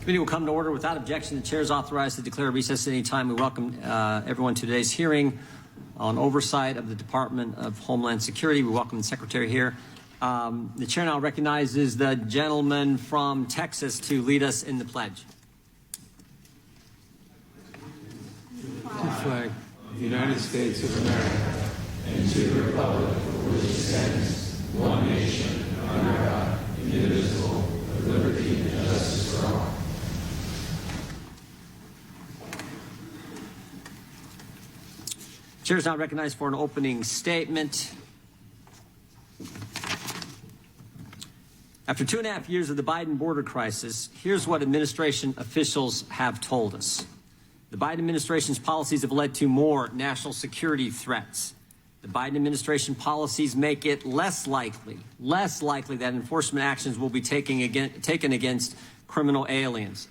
Committee will come to order without objection. The chair is authorized to declare a recess at any time. We welcome everyone to today's hearing on oversight of the Department of Homeland Security. We welcome the Secretary here. The chair now recognizes the gentleman from Texas to lead us in the pledge. To flag the United States of America and to the republic for which it stands, one nation, under God, indivisible, with liberty and justice for all. Chair is now recognized for an opening statement. After 2.5 years of the Biden border crisis, here's what administration officials have told us. The Biden administration's policies have led to more national security threats. The Biden administration policies make it less likely that enforcement actions will be taken against criminal aliens.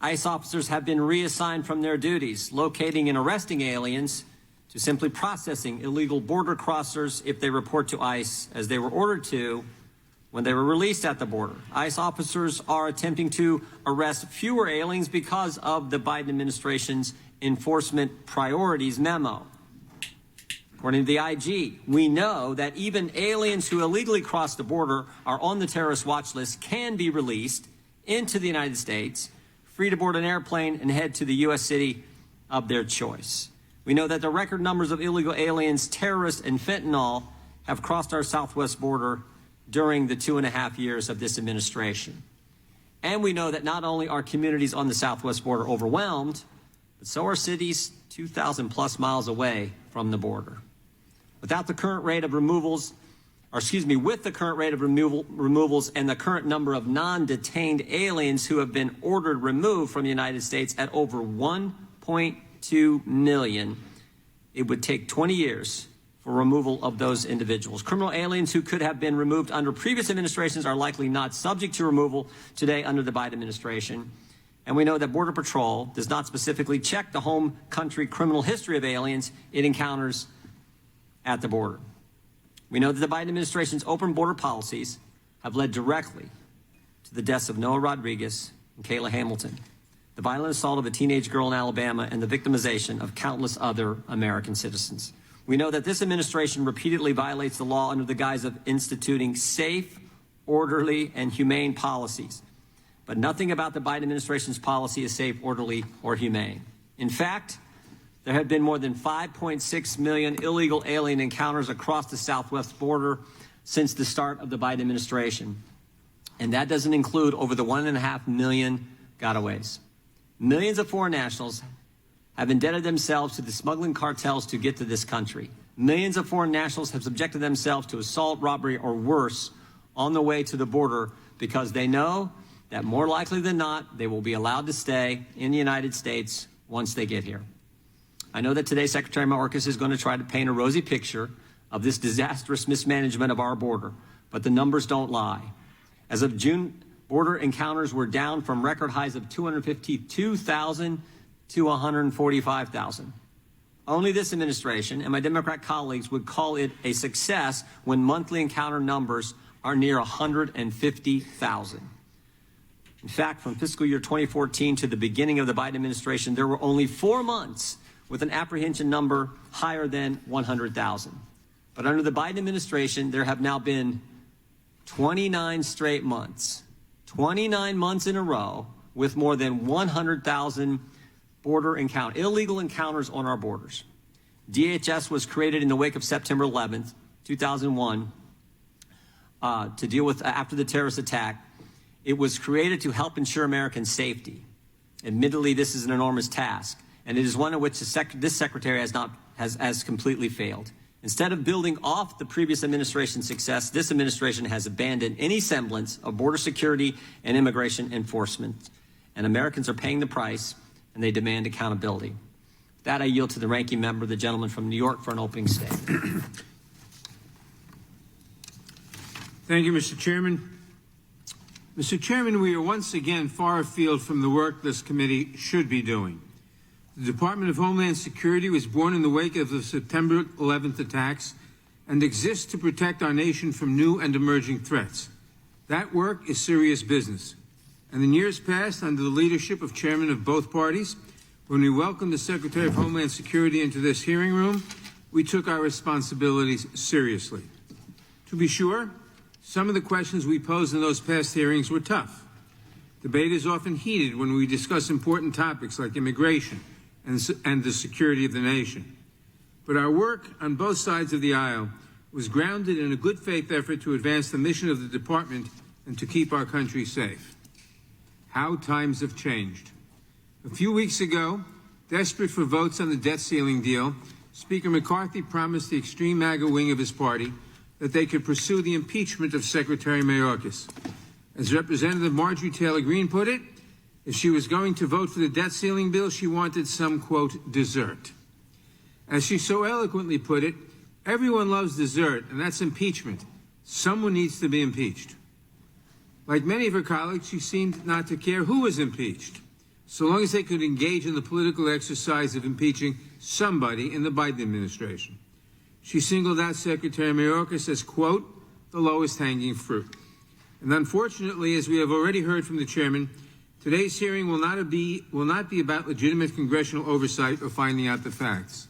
ICE officers have been reassigned from their duties, locating and arresting aliens, to simply processing illegal border crossers if they report to ICE, as they were ordered to when they were released at the border. ICE officers are attempting to arrest fewer aliens because of the Biden administration's enforcement priorities memo. According to the IG, we know that even aliens who illegally cross the border are on the terrorist watch list can be released into the United States, free to board an airplane and head to the U.S. city of their choice. We know that the record numbers of illegal aliens, terrorists, and fentanyl have crossed our southwest border during the 2.5 years of this administration. And we know that not only are communities on the southwest border overwhelmed, but so are cities 2,000 plus miles away from the border. With the current rate of removals and the current number of non-detained aliens who have been ordered removed from the United States at over 1.2 million, it would take 20 years for removal of those individuals. Criminal aliens who could have been removed under previous administrations are likely not subject to removal today under the Biden administration. And we know that Border Patrol does not specifically check the home country criminal history of aliens it encounters at the border. We know that the Biden administration's open border policies have led directly to the deaths of Noah Rodriguez and Kayla Hamilton, the violent assault of a teenage girl in Alabama, and the victimization of countless other American citizens. We know that this administration repeatedly violates the law under the guise of instituting safe, orderly, and humane policies. But nothing about the Biden administration's policy is safe, orderly, or humane. In fact, there have been more than 5.6 million illegal alien encounters across the southwest border since the start of the Biden administration. And that doesn't include over the 1.5 million gotaways. Millions of foreign nationals have indebted themselves to the smuggling cartels to get to this country. Millions of foreign nationals have subjected themselves to assault, robbery, or worse on the way to the border because they know that more likely than not, they will be allowed to stay in the United States once they get here. I know that today Secretary mayorkas is going to try to paint a rosy picture of this disastrous mismanagement of our border, but the numbers don't lie. As of June, border encounters were down from record highs of 252,000 to 145,000. Only this administration and my Democrat colleagues would call it a success when monthly encounter numbers are near 150,000. In fact, from fiscal year 2014 to the beginning of the Biden administration, there were only 4 months with an apprehension number higher than 100,000. But under the Biden administration, there have now been 29 straight months, 29 months in a row with more than 100,000 illegal encounters on our borders. DHS was created in the wake of September 11th, 2001, to deal with after the terrorist attack. It was created to help ensure American safety. Admittedly, this is an enormous task, and it is one in which this secretary has completely failed. Instead of building off the previous administration's success, this administration has abandoned any semblance of border security and immigration enforcement. And Americans are paying the price, and they demand accountability. With that, I yield to the ranking member, the gentleman from New York, for an opening statement. Thank you, Mr. Chairman. Mr. Chairman, we are once again far afield from the work this committee should be doing. The Department of Homeland Security was born in the wake of the September 11th attacks and exists to protect our nation from new and emerging threats. That work is serious business. And in years past, under the leadership of chairmen of both parties, when we welcomed the Secretary of Homeland Security into this hearing room, we took our responsibilities seriously. To be sure, some of the questions we posed in those past hearings were tough. Debate is often heated when we discuss important topics like immigration and the security of the nation. But our work on both sides of the aisle was grounded in a good faith effort to advance the mission of the department and to keep our country safe. How times have changed. A few weeks ago, desperate for votes on the debt ceiling deal, Speaker McCarthy promised the extreme MAGA wing of his party that they could pursue the impeachment of Secretary Mayorkas. As Representative Marjorie Taylor Greene put it, if she was going to vote for the debt ceiling bill, she wanted some, quote, dessert. As she so eloquently put it, everyone loves dessert, and that's impeachment. Someone needs to be impeached. Like many of her colleagues, she seemed not to care who was impeached, so long as they could engage in the political exercise of impeaching somebody in the Biden administration. She singled out Secretary Mayorkas as, quote, the lowest hanging fruit. And unfortunately, as we have already heard from the chairman, today's hearing will not be about legitimate congressional oversight or finding out the facts.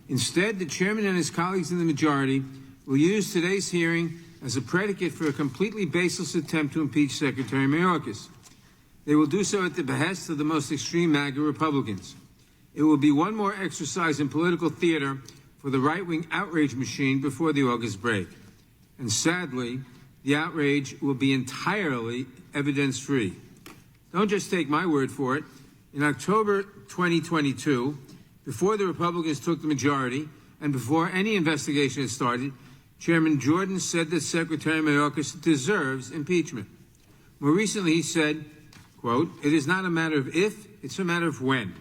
Instead, the chairman and his colleagues in the majority will use today's hearing as a predicate for a completely baseless attempt to impeach Secretary Mayorkas. They will do so at the behest of the most extreme MAGA Republicans. It will be one more exercise in political theater for the right-wing outrage machine before the August break. And sadly, the outrage will be entirely evidence-free. Don't just take my word for it. In October 2022, before the Republicans took the majority and before any investigation had started, Chairman Jordan said that Secretary Mayorkas deserves impeachment. More recently, he said, quote, it is not a matter of if, it's a matter of when.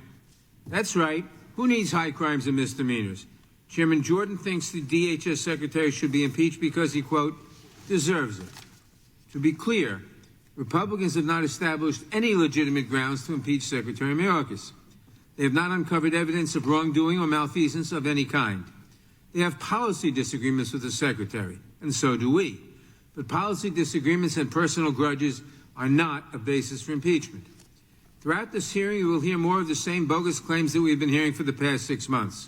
That's right. Who needs high crimes and misdemeanors? Chairman Jordan thinks the DHS Secretary should be impeached because he, quote, deserves it. To be clear, Republicans have not established any legitimate grounds to impeach Secretary Mayorkas. They have not uncovered evidence of wrongdoing or malfeasance of any kind. They have policy disagreements with the Secretary, and so do we. But policy disagreements and personal grudges are not a basis for impeachment. Throughout this hearing, you will hear more of the same bogus claims that we've been hearing for the past 6 months.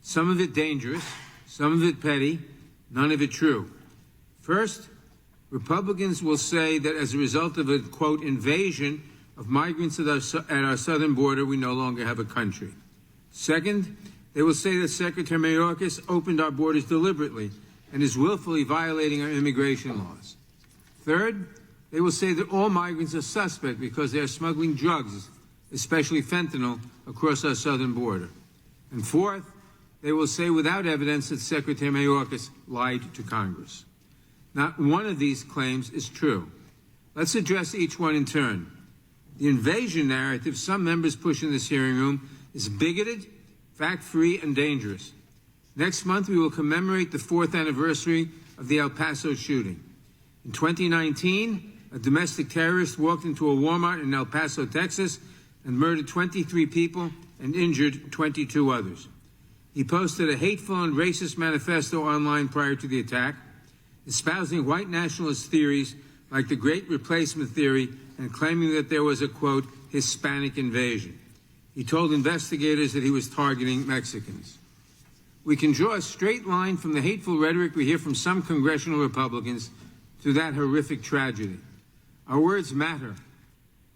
Some of it dangerous, some of it petty, none of it true. First, Republicans will say that as a result of a, quote, invasion of migrants at our southern border, we no longer have a country. Second, they will say that Secretary Mayorkas opened our borders deliberately and is willfully violating our immigration laws. Third, they will say that all migrants are suspect because they are smuggling drugs, especially fentanyl, across our southern border. And fourth, they will say without evidence that Secretary Mayorkas lied to Congress. Not one of these claims is true. Let's address each one in turn. The invasion narrative some members push in this hearing room is bigoted, fact-free, and dangerous. Next month, we will commemorate the 4th anniversary of the El Paso shooting. In 2019, a domestic terrorist walked into a Walmart in El Paso, Texas, and murdered 23 people and injured 22 others. He posted a hateful and racist manifesto online prior to the attack, espousing white nationalist theories like the Great Replacement theory and claiming that there was a, quote, Hispanic invasion. He told investigators that he was targeting Mexicans. We can draw a straight line from the hateful rhetoric we hear from some congressional Republicans to that horrific tragedy. Our words matter.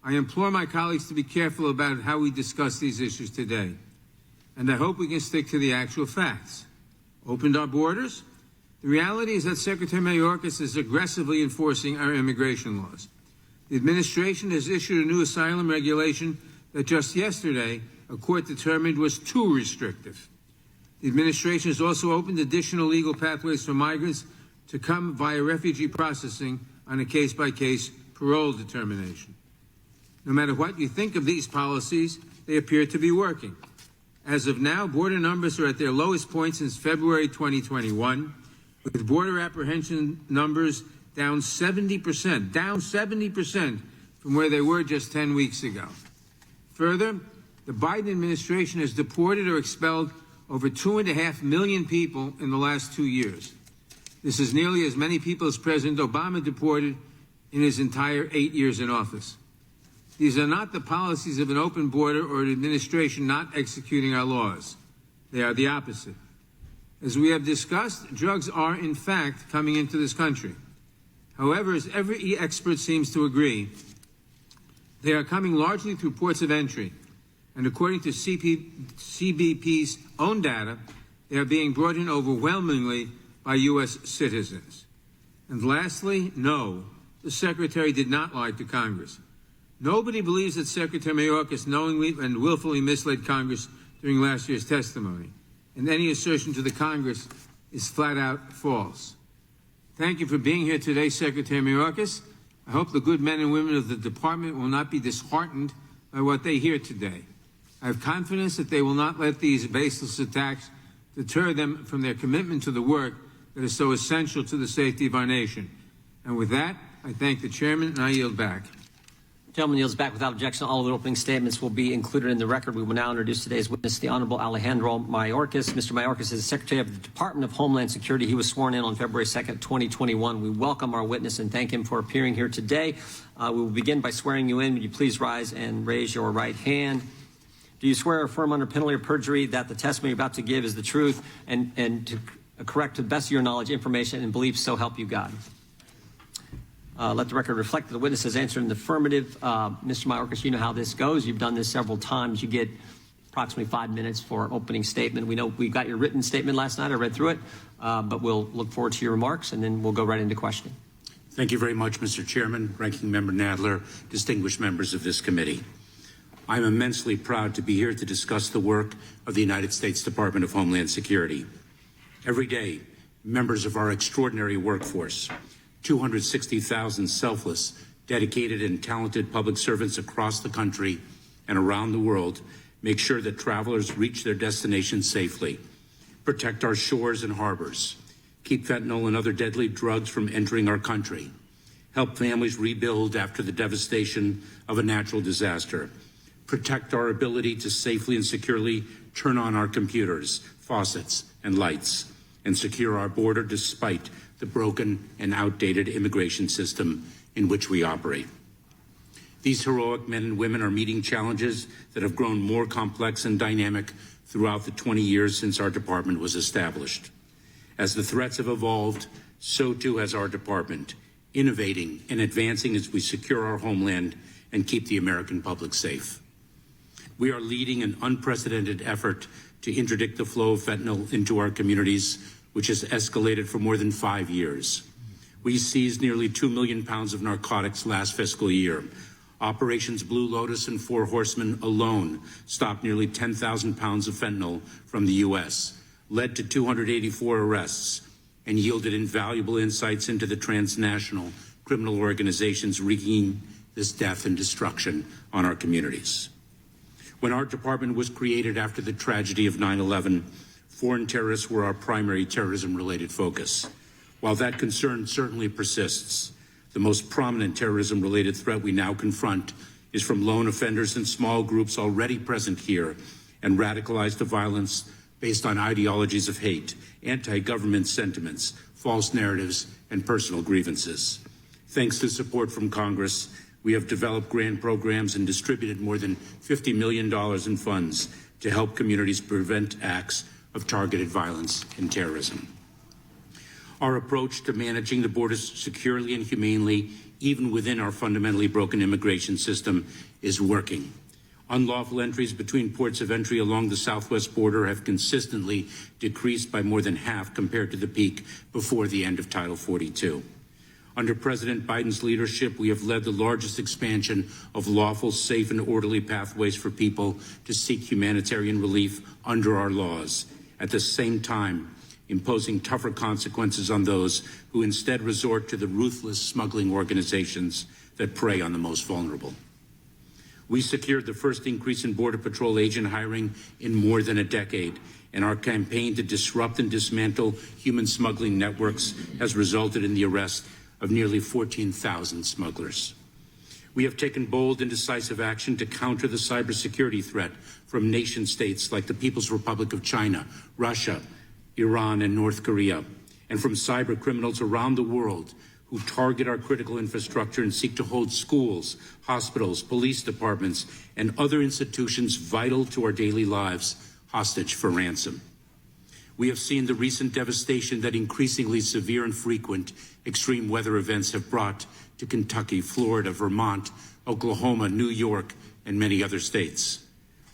I implore my colleagues to be careful about how we discuss these issues today. And I hope we can stick to the actual facts. Opened our borders? The reality is that Secretary Mayorkas is aggressively enforcing our immigration laws. The administration has issued a new asylum regulation that just yesterday a court determined was too restrictive. The administration has also opened additional legal pathways for migrants to come via refugee processing on a case-by-case parole determination. No matter what you think of these policies, they appear to be working. As of now, border numbers are at their lowest point since February 2021, with border apprehension numbers down 70% from where they were just 10 weeks ago. Further, the Biden administration has deported or expelled over 2.5 million people in the last 2 years. This is nearly as many people as President Obama deported in his entire 8 years in office. These are not the policies of an open border or an administration not executing our laws. They are the opposite. As we have discussed, drugs are, in fact, coming into this country. However, as every expert seems to agree, they are coming largely through ports of entry. And according to CBP's own data, they are being brought in overwhelmingly by U.S. citizens. And lastly, no, the Secretary did not lie to Congress. Nobody believes that Secretary Mayorkas knowingly and willfully misled Congress during last year's testimony. And any assertion to the Congress is flat out false. Thank you for being here today, Secretary Mayorkas. I hope the good men and women of the department will not be disheartened by what they hear today. I have confidence that they will not let these baseless attacks deter them from their commitment to the work that is so essential to the safety of our nation. And with that, I thank the chairman and I yield back. Gentleman yields back without objection. All of the opening statements will be included in the record. We will now introduce today's witness, the Honorable Alejandro Mayorkas. Mr. Mayorkas is Secretary of the Department of Homeland Security. He was sworn in on February 2nd, 2021. We welcome our witness and thank him for appearing here today. We will begin by swearing you in. Would you please rise and raise your right hand? Do you swear or affirm under penalty of perjury that the testimony you're about to give is the truth and to correct to the best of your knowledge, information, and beliefs, so help you God? Let the record reflect that the witness has answered in the affirmative. Mr. Mayorkas, you know how this goes. You've done this several times. You get approximately 5 minutes for an opening statement. We know we got your written statement last night. I read through it, but we'll look forward to your remarks, and then we'll go right into questioning. Thank you very much, Mr. Chairman, Ranking Member Nadler, distinguished members of this committee. I'm immensely proud to be here to discuss the work of the United States Department of Homeland Security. Every day, members of our extraordinary workforce, 260,000 selfless, dedicated, and talented public servants across the country and around the world, make sure that travelers reach their destinations safely, protect our shores and harbors, keep fentanyl and other deadly drugs from entering our country, help families rebuild after the devastation of a natural disaster, protect our ability to safely and securely turn on our computers, faucets, and lights, and secure our border despite the broken and outdated immigration system in which we operate. These heroic men and women are meeting challenges that have grown more complex and dynamic throughout the 20 years since our department was established. As the threats have evolved, so too has our department, innovating and advancing as we secure our homeland and keep the American public safe. We are leading an unprecedented effort to interdict the flow of fentanyl into our communities, which has escalated for more than 5 years. We seized nearly 2 million pounds of narcotics last fiscal year. Operations Blue Lotus and Four Horsemen alone stopped nearly 10,000 pounds of fentanyl from the U.S., led to 284 arrests, and yielded invaluable insights into the transnational criminal organizations wreaking this death and destruction on our communities. When our department was created after the tragedy of 9/11, foreign terrorists were our primary terrorism-related focus. While that concern certainly persists, the most prominent terrorism-related threat we now confront is from lone offenders and small groups already present here and radicalized to violence based on ideologies of hate, anti-government sentiments, false narratives, and personal grievances. Thanks to support from Congress, we have developed grant programs and distributed more than $50 million in funds to help communities prevent acts of targeted violence and terrorism. Our approach to managing the borders securely and humanely, even within our fundamentally broken immigration system, is working. Unlawful entries between ports of entry along the southwest border have consistently decreased by more than half compared to the peak before the end of Title 42. Under President Biden's leadership, we have led the largest expansion of lawful, safe, and orderly pathways for people to seek humanitarian relief under our laws, at the same time imposing tougher consequences on those who instead resort to the ruthless smuggling organizations that prey on the most vulnerable. We secured the first increase in Border Patrol agent hiring in more than a decade, and our campaign to disrupt and dismantle human smuggling networks has resulted in the arrest of nearly 14,000 smugglers. We have taken bold and decisive action to counter the cybersecurity threat from nation states like the People's Republic of China, Russia, Iran, and North Korea, and from cyber criminals around the world who who target our critical infrastructure and seek to hold schools, hospitals, police departments, and other institutions vital to our daily lives hostage for ransom. We have seen the recent devastation that increasingly severe and frequent extreme weather events have brought to Kentucky, Florida, Vermont, Oklahoma, New York, and many other states.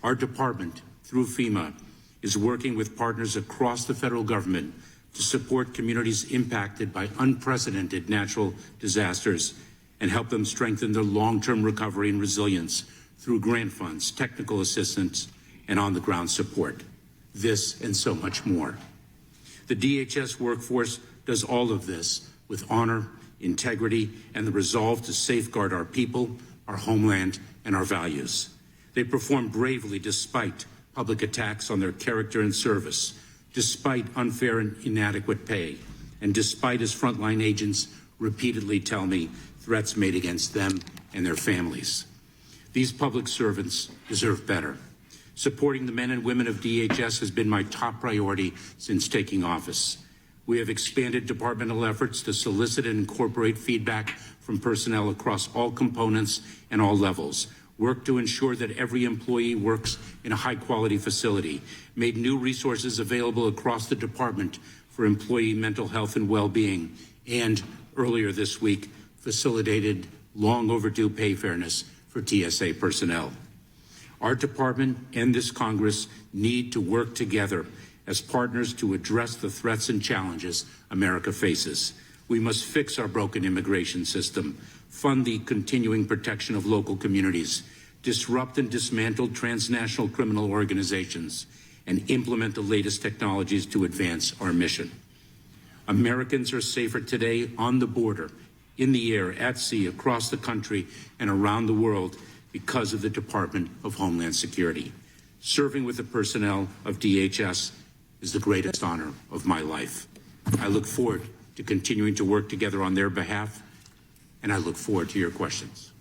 Our department, through FEMA, is working with partners across the federal government to support communities impacted by unprecedented natural disasters and help them strengthen their long-term recovery and resilience through grant funds, technical assistance, and on-the-ground support. This and so much more. The DHS workforce does all of this with honor, integrity, and the resolve to safeguard our people, our homeland, and our values. They perform bravely despite public attacks on their character and service, despite unfair and inadequate pay, and despite, as frontline agents repeatedly tell me, threats made against them and their families. These public servants deserve better. Supporting the men and women of DHS has been my top priority since taking office. We have expanded departmental efforts to solicit and incorporate feedback from personnel across all components and all levels, worked to ensure that every employee works in a high-quality facility, made new resources available across the department for employee mental health and well-being, and earlier this week, facilitated long overdue pay fairness for TSA personnel. Our department and this Congress need to work together as partners to address the threats and challenges America faces. We must fix our broken immigration system, fund the continuing protection of local communities, disrupt and dismantle transnational criminal organizations, and implement the latest technologies to advance our mission. Americans are safer today on the border, in the air, at sea, across the country, and around the world because of the Department of Homeland Security. Serving with the personnel of DHS is the greatest honor of my life. I look forward to continuing to work together on their behalf, and I look forward to your questions.